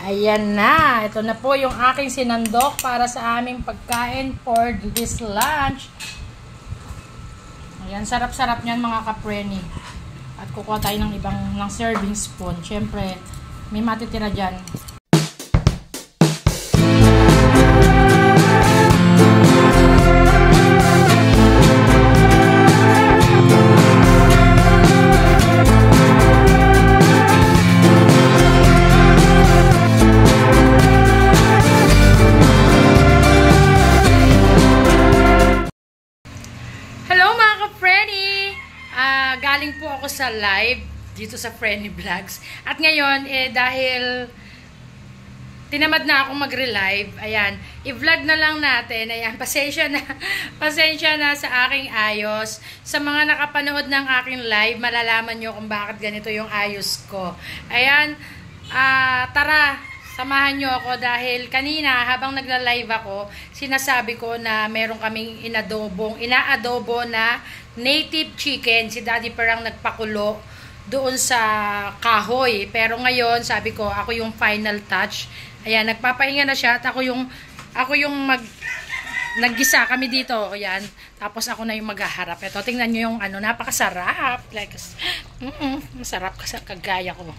Ayan na. Ito na po yung aking sinandok para sa aming pagkain for this lunch. Ayan, sarap-sarap niyan mga kapreni. At kukuha tayo ng ibang serving spoon. Siyempre, may matitira dyan. Galing po ako sa live dito sa Frenny Vlogs. At ngayon, dahil tinamad na akong mag-relive, ayan, i-vlog na lang natin. Ayan, pasensya na sa aking ayos. Sa mga nakapanood ng aking live, malalaman nyo kung bakit ganito yung ayos ko. Ayan, tara, samahan nyo ako dahil kanina habang nagla-live ako, sinasabi ko na meron kaming inaadobo na native chicken. Si Daddy parang nagpakulo doon sa kahoy. Pero ngayon, sabi ko, ako yung final touch. Ayan, nagpapahinga na siya at ako yung naggisa kami dito. Ayan, tapos ako na yung maghaharap. Ito, tingnan nyo yung napakasarap. Like, masarap kasi kagaya ko.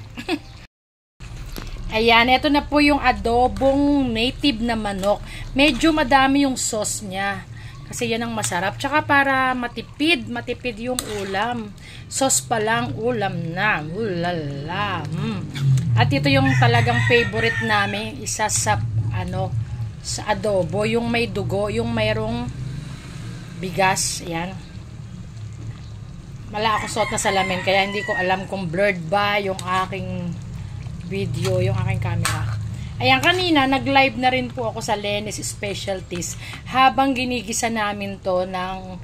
Ayan, ito na po yung adobong native na manok. Medyo madami yung sauce niya. Kasi yan ang masarap. Tsaka para matipid yung ulam. Sauce pa lang, ulam na. Ulala. At ito yung talagang favorite namin. Isa sa, sa adobo. Yung may dugo, yung mayroong bigas. Ayan. Wala ako suot na salamin. Kaya hindi ko alam kung blurred ba yung aking video, yung aking camera. Ayan, kanina nag-live na rin po ako sa Lenis Specialties habang ginigisa namin to ng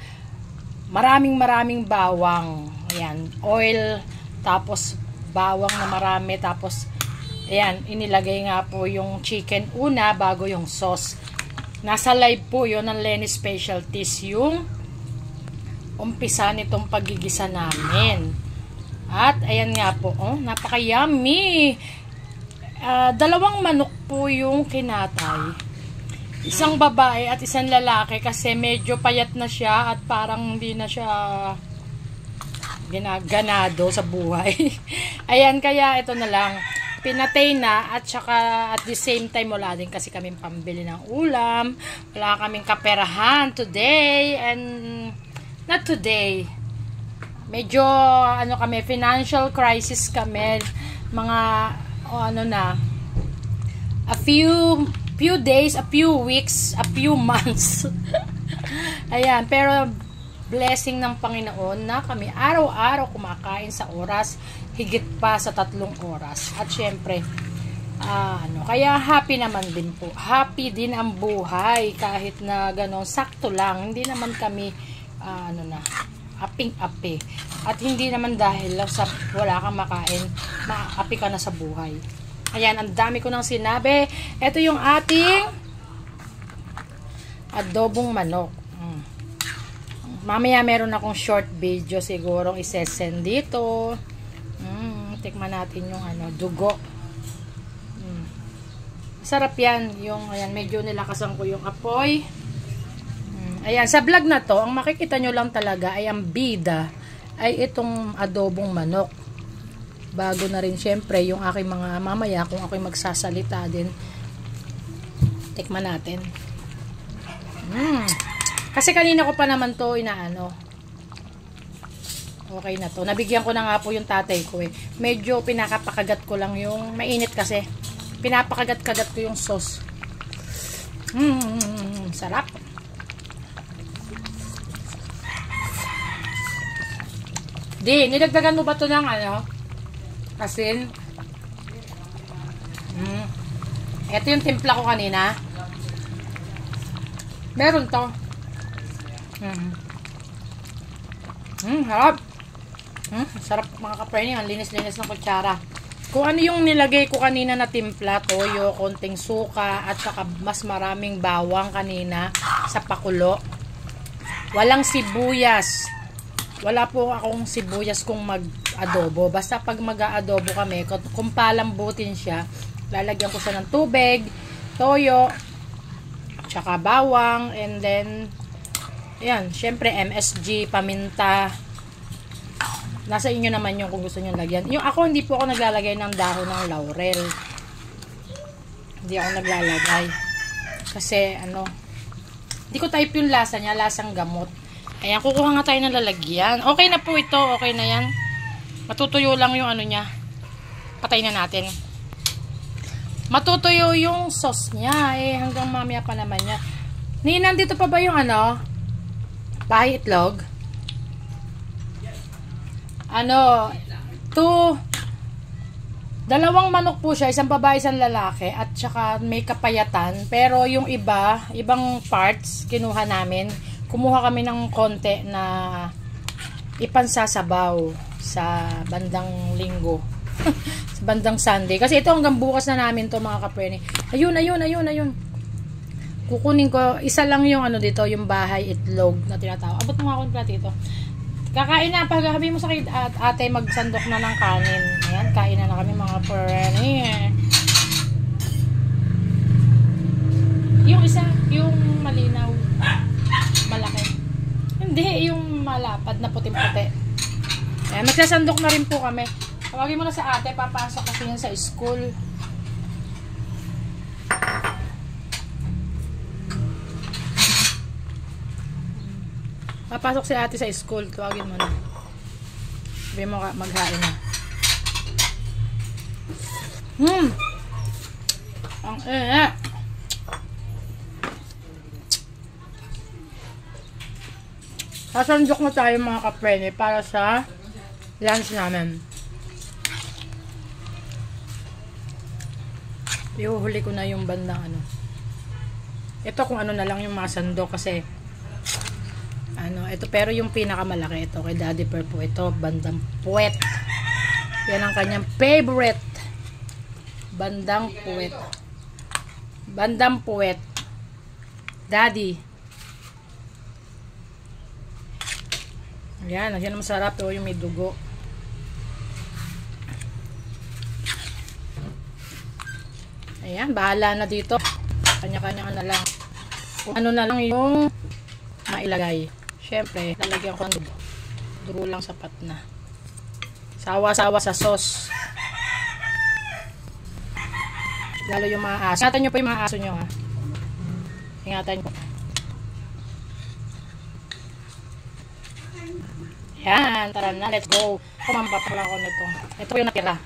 maraming bawang. Ayan, oil, tapos bawang na marami, tapos ayan, inilagay nga po yung chicken una bago yung sauce. Nasa live po yun ng Lenis Specialties yung umpisa nitong pagigisa namin. At ayan nga po, napaka-yummy. Dalawang manok po yung kinatay. Isang babae at isang lalaki kasi medyo payat na siya at parang hindi na siya ginaganado sa buhay. Ayan, kaya ito na lang. Pinatay na at saka at the same time wala din kasi kaming pambili ng ulam. Wala kaming kaperahan today and not today. Medyo kami, financial crisis kami. Mga a few days, a few weeks, a few months. Ayan, pero blessing ng Panginoon na kami araw-araw kumakain sa oras, higit pa sa 3 oras. At syempre, kaya happy naman din po. Happy din ang buhay kahit na gano'n, sakto lang. Hindi naman kami aping-api. At hindi naman dahil sa wala kang makain, maapi ka na sa buhay. Ayan, ang dami ko nang sinabi. Ito yung ating adobong manok. Mamaya meron akong short video sigurong isesend dito. Tikman natin yung dugo. Sarap yan. Ayan, medyo nilakasan ko yung apoy. Ayan, sa vlog na to, ang makikita nyo lang talaga ay ang bida ay itong adobong manok. Bago na rin syempre yung aking mga mamaya kung ako'y magsasalita din. Tikman natin. Kasi kanina ko pa naman to okay na to. Nabigyan ko na nga po yung tatay ko Medyo pinakapakagat ko lang yung mainit kasi. Pinapakagat-kagat ko yung sauce. Sarap. Nilagdagan mo ba to ng asin? Ito yung timpla ko kanina. Meron to. Sarap. Sarap mga kapreni. Ang linis-linis ng kutsara. Kung ano yung nilagay ko kanina na timpla, toyo, konting suka, at saka mas maraming bawang kanina sa pakulo. Walang sibuyas. Wala po akong sibuyas kung mag-adobo. Basta pag mag-aadobo kami, kung palambutin siya, lalagyan ko siya ng tubig, toyo, tsaka bawang, and then ayan, syempre MSG, paminta. Nasa inyo naman yung kung gusto nyo lagyan. Yung ako, hindi po ako naglalagay ng dahon ng laurel. Hindi ako naglalagay. Kasi, hindi ko type yung lasa niya, lasang gamot. Ayan, kukuha nga tayo ng lalagyan. Okay na po ito, okay na yan. Matutuyo lang yung niya. Patay na natin. Matutuyo yung sauce niya. Hanggang mamaya pa naman niya. Nandito pa ba yung pahay itlog? Dalawang manok po siya, isang babae, isang lalaki, at saka may kapayatan. Pero yung ibang parts, kinuha namin. Kumuha kami ng konti na ipansasabaw sa bandang linggo. Sa bandang Sunday. Kasi ito hanggang bukas na namin to mga kapreni. Ayun. Kukunin ko, isa lang yung dito, yung bahay itlog na tinatawag. Abot mo nga akong platito. Kakain na, paghabi mo sa ate, magsandok na ng kanin. Ayan, kain na kami mga preni. Yung isa, yung malinaw, malaki. Hindi, yung malapad na puting-puti. Ayan, magsasandok na rin po kami. Tawagin mo na sa ate, papasok kasi yan sa school. Papasok si ate sa school. Tuwagin mo na. Sabi mo maghain na. Ang sasandok na tayo mga kaprene para sa lunch namin. Ihuhuli ko na yung bandang Ito kung na lang yung mga sandok kasi ito, pero yung pinakamalaki ito kay Daddy Per po, ito bandang puwet. Yan ang kanyang favorite. Bandang puwet. Daddy. Yan masarap ito yung may dugo. Ayan, bahala na dito. Kanya-kanya na lang. Kung na lang yung mailagay. Siyempre, lalagyan ko ng dugo. Dugo lang sapat na. Sawa-sawa sa sauce. Lalo yung mga aso. Ingatan nyo po yung mga aso nyo, ha. Ingatan nyo. Yan, tara na. Let's go. Kumampak lang ako nito. Ito yung natira.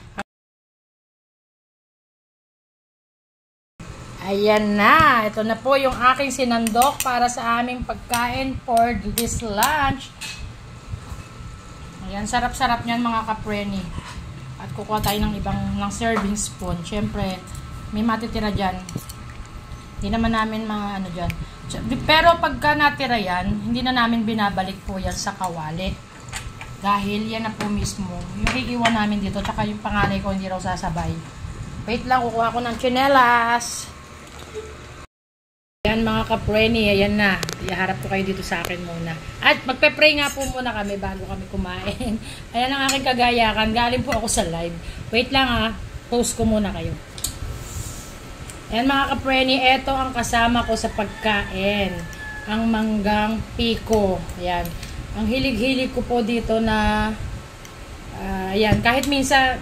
Ayan na. Ito na po yung aking sinandok para sa aming pagkain for this lunch. Ayan, sarap-sarap niyan mga kapreni. At kukuha tayo ng ng serving spoon. Siyempre, may matitira dyan. Hindi naman namin mga dyan. Pero pagka natira yan, hindi na namin binabalik po yan sa kawali. Dahil yan na po mismo. Yung iiwan namin dito, tsaka yung panganay ko hindi raw sasabay. Wait lang, kukuha ko ng tsinelas. Ayan mga kapreni, ayan na. Iharap ko kayo dito sa akin muna. At magpe-pray nga po muna kami bago kami kumain. Ayan ang aking kagayakan. Galing po ako sa live. Wait lang post ko muna kayo. Ayan mga kapreni, eto ang kasama ko sa pagkain. Ang manggang piko. Ayan. Ang hilig-hilig ko po dito na ayan, kahit minsan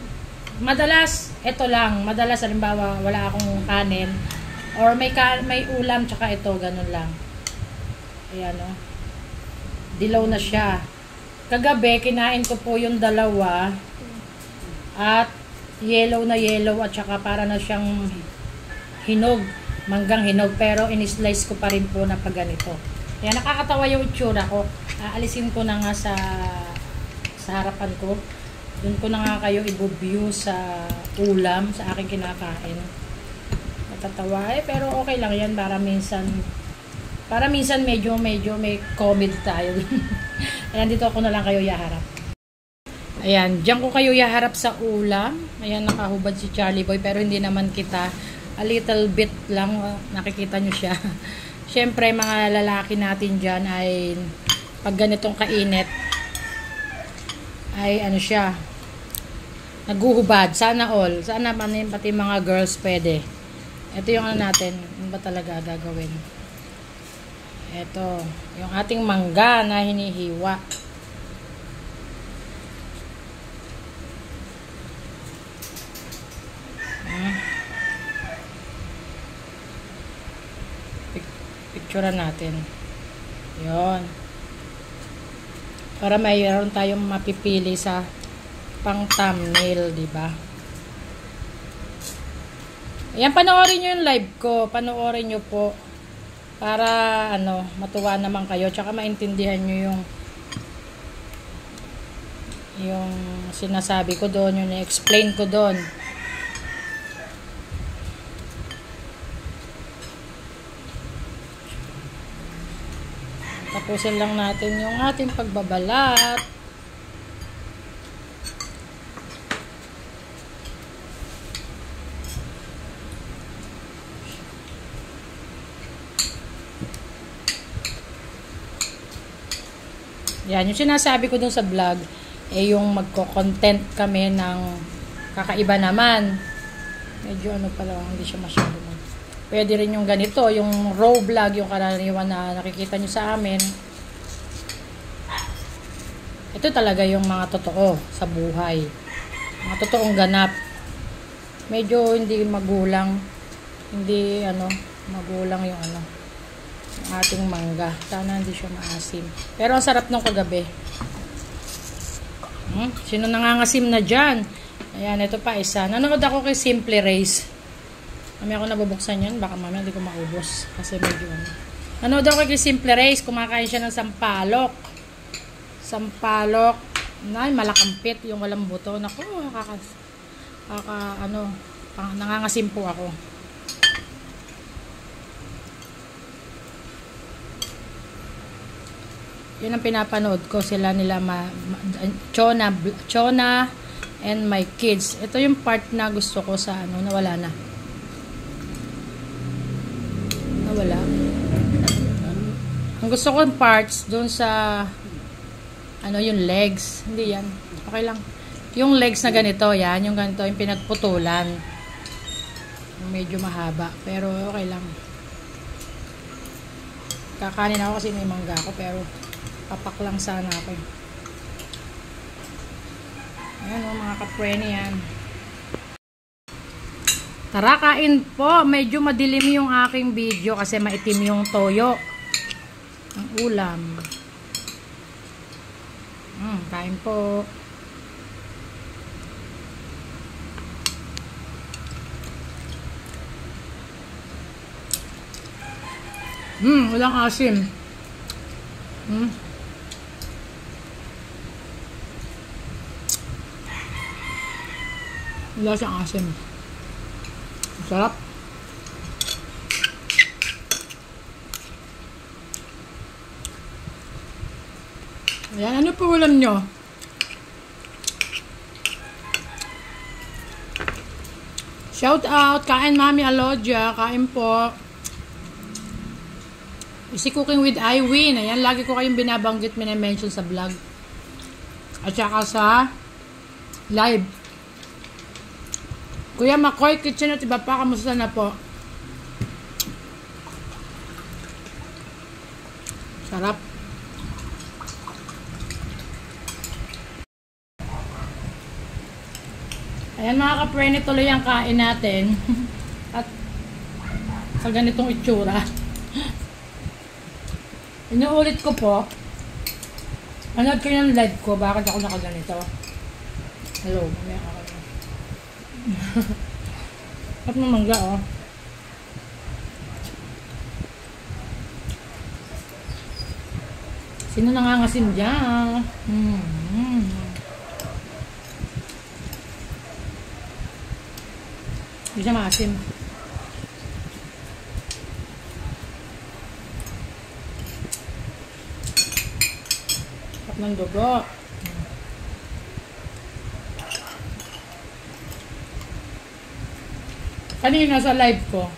madalas, eto lang. Madalas, halimbawa, wala akong kanin. Or may ulam, tsaka ito, ganun lang. Ayan, dilaw na siya. Kagabi, kinain ko po yung dalawa. At yellow at tsaka para na siyang hinog. Manggang hinog. Pero in-slice ko pa rin po na pag ganito. Ayan, nakakatawa yung itsura ko. Aalisin ko na nga sa harapan ko. Doon ko na nga kayo i-view sa ulam, sa aking kinakain. Natatawa pero okay lang yan para minsan medyo may comedy tayo. Ayan, dito ako na lang kayo yaharap. Ayan, diyan ko kayo yaharap sa ulam. Ayan, nakahubad si Charlie Boy pero hindi naman kita. A little bit lang, nakikita nyo siya. Siyempre, mga lalaki natin dyan ay pag ganitong kainit ay siya, Naguhubad. Sana all. Sana pati mga girls pwede. Ito yung ano natin. Ano ba talaga gagawin? Ito. Yung ating mangga na hinihiwa. Picturean natin. Yon. Para mayroon tayong mapipili sa pang thumbnail, di ba? Ayan, panoorin nyo yung live ko. Panoorin nyo po. Para, matuwa naman kayo. Tsaka maintindihan nyo yung sinasabi ko doon, yung na-explain ko doon. Tapusin lang natin yung ating pagbabalat. Yan, yung sinasabi ko dun sa vlog, yung magko-content kami ng kakaiba naman. Medyo pala, hindi siya masyado. Pwede rin yung ganito, yung raw vlog, yung karaniwan na nakikita nyo sa amin. Ito talaga yung mga totoo sa buhay. Mga totoong ganap. Medyo hindi magulang. Hindi, magulang yung yung ating mangga. Sana hindi siya maasim. Pero ang sarap nung kagabi. Sino nangangasim na dyan? Ayan, ito pa isa. Nanonood ako kay Simple Race. Mamaya ako nabubuksan yan. Baka mamaya hindi ko maubos. Kasi medyo Nanonood ako kay Simple Race. Kumakain siya ng sampalok. Sampalok. Ay, malakampit. Yung walang buto. Naku, nangangasim po ako. Yun ang pinapanood ko. Sila nila Chona and my kids. Ito yung part na gusto ko sa nawala na. Nawala. Ang gusto ko yung parts doon sa yung legs. Hindi yan. Okay lang. Yung legs na ganito, yan. Yung ganito, yung pinagputulan. Yung medyo mahaba. Pero okay lang. Kakanin ako kasi may mangga ako. Pero papak lang sana ako. Ayan mga kapreni yan. Tara, kain po. Medyo madilim yung aking video kasi maitim yung toyo. Ang ulam. Kain po. Walang asim. Wala siyang asim. Sarap. Ayan, ano po ulam nyo? Shout out, kain Mami Alodia, kain po. Easy Cooking with Iwin. Ayan, lagi ko kayong binabanggit, minimension sa vlog. At saka sa live. Kuya Makoy Kitchen at iba pa, kamusta na po? Sarap. Ayan mga kaprene, tuloy ang kain natin. At sa ganitong itsura. Inuulit ko po. Anood ko yung live ko, bakit ako nakaganito? Hello, mamaya ako. At ng mangga, oh. Sino nangangasim dyan? Hindi siya maasim. At ng dugo. Kanina sa live ko,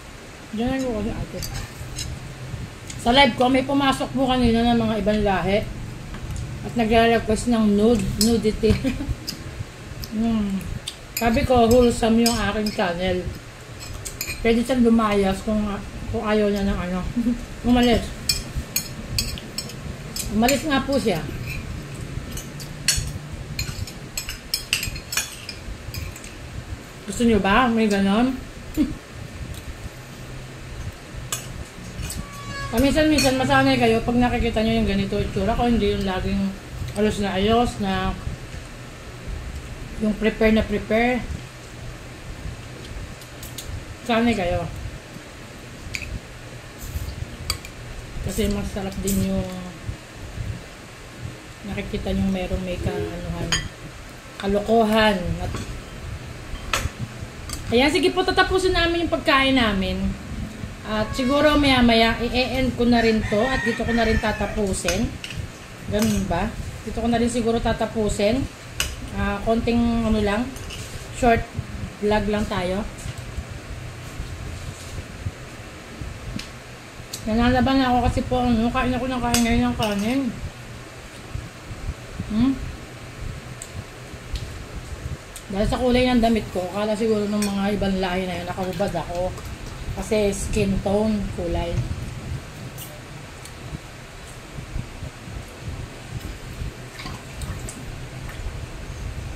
diyan ko kasi ate. Sa live ko, may pumasok po kanina ng mga ibang lahi. At nagre-request ng nudity. Sabi ko, wholesome yung aking channel. Pwede siyang lumayas kung ayaw niya ng ano. Umalis. Umalis nga po siya. Gusto niyo ba? May ganon? Paminsan-minsan masanay kayo pag nakikita niyo yung ganito itsura ko, hindi yung laging ayos na ayos na yung prepare na prepare. Sanay kayo. Kasi masarap din yung nakikita nyo merong may kalokohan. Ayan, sige po, tatapusin namin yung pagkain namin. At siguro maya-maya, i-end ko na rin to at dito ko na rin tatapusin. Ganun ba? Dito ko na rin siguro tatapusin. Konting ano lang, short vlog lang tayo. Nanalaban na ako kasi po, kain ako ng kain ngayon ng kanin. Dahil sa kulay ng damit ko, akala siguro ng mga ibang lahi na yun, nakahubad ako. Kasi skin tone, kulay.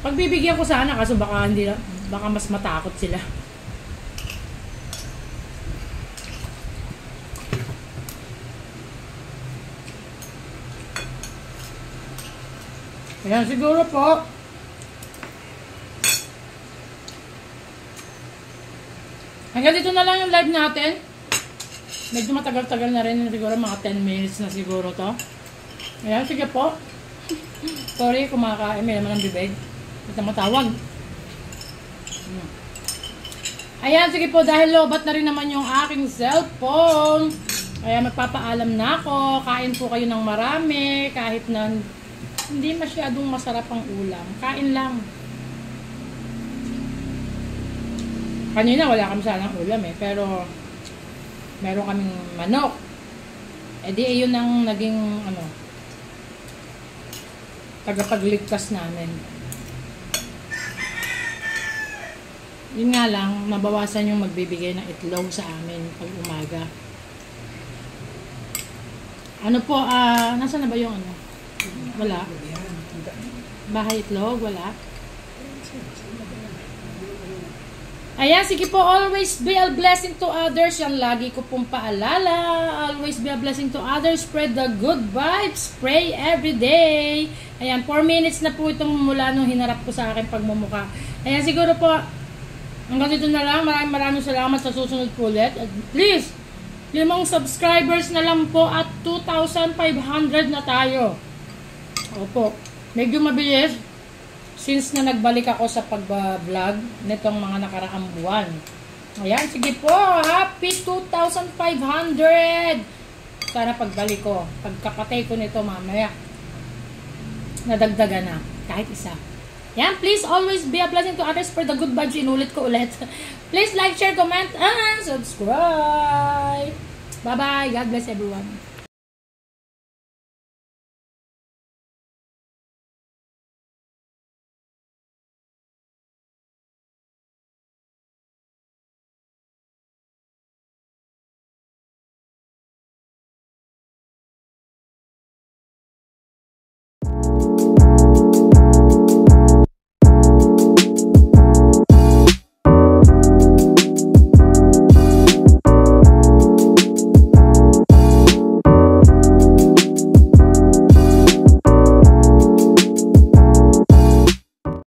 Pagbibigyan ko sana kaso baka mas matakot sila. Ayan, siguro po. Hanggang dito na lang yung live natin. Medyo matagal-tagal na rin. Siguro mga 10 minutes na siguro to. Ayan, sige po. Sorry, kumakain. May naman ang bibig. Ito matawag. Ayan, sige po. Dahil lobat na rin naman yung aking cellphone. Kaya magpapaalam na ako. Kain po kayo ng marami. Kahit na hindi masyadong masarap ang ulam. Kain lang. Kanina wala kami sanang ulam pero meron kaming manok. Di yun ang naging tagapagligtas namin. Yun nga lang, nabawasan yung magbibigay ng itlog sa amin pag umaga. Nasaan na ba yung Wala. Bahay itlog, wala. Ayan, sige po, always be a blessing to others. Yan lagi ko pong paalala. Always be a blessing to others. Spread the good vibes. Pray every day. Ayan, 4 minutes na po itong mula nung hinarap ko sa akin pagmumuka. Ayan, siguro po, hanggang dito na lang. Maraming salamat sa susunod po ulit. At please, 5 subscribers na lang po at 2,500 na tayo. Opo, medyo mabilis. Since na nagbalik ako sa pag-vlog nitong mga nakaraang buwan. Ayan, sige po. Happy 2,500! Sana pagbalik ko, pagkapatay ko nito mamaya, nadagdagan na. Kahit isa. Ayan, please always be a blessing to others for the good vibes. Inulit ko ulit. Please like, share, comment, and subscribe. Bye-bye. God bless everyone.